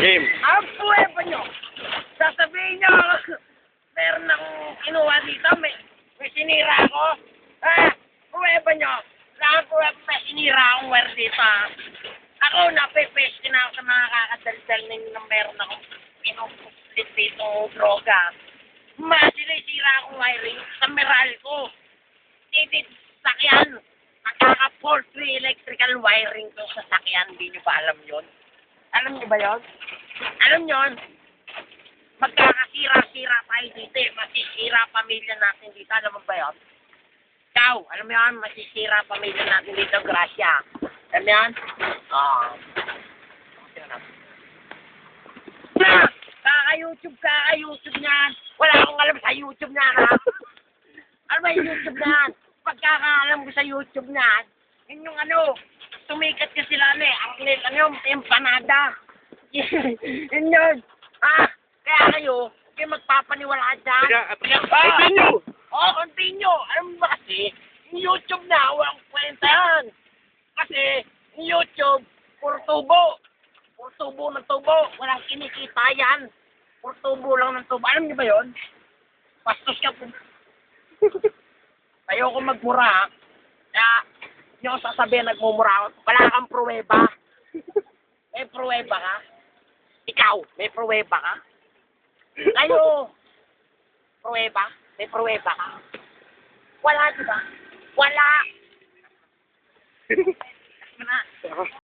Game. Ang pruweba nyo. Sasabihin nyo, meron akong kinuha dito, may sinira ako. Pruweba nyo. Saan pruweba may sinira akong wire dito? Ako, napipeste na ako sa mga kakadaldal ninyo na meron akong pinuplit dito droga. Sinisira akong wiring sa meral ko. Titit sakyan. Magkaka-poultry electrical wiring ko sa sakyan. Hindi nyo ba alam yun? Alam nyo ba yun? Alam nyo yun? Magkakasira-sira tayo dito eh. Masisira pamilya natin dito. Alam mo ba yun? Ikaw, alam mo yun? Masisira pamilya natin dito. Gracia. Alam mo yun? Kaka-YouTube niyan. Wala akong alam sa YouTube niyan, ha? Ano ba yung YouTube niyan? Pagkakaalam ko sa YouTube niyan, yun yung tumikat ka sila Arnel, empanada. Yun yun. Kaya kayo magpapaniwala dyan. Continue! Continue. Alam mo ba kasi, yung YouTube na, walang kwenta yan. Kasi, yung YouTube, puro tubo. Puro tubo ng tubo. Walang kinikita yan. Puro tubo lang ng tubo. Alam niyo ba yun? Pastos ka po. Ayoko magmura, ha? Kaya, hindi ako sasabihin nagmumura ako. Wala kang pruweba. May pruweba ka? Ikaw, may pruweba ka? Kayo, pruweba? May pruweba ka? Wala, diba? Wala!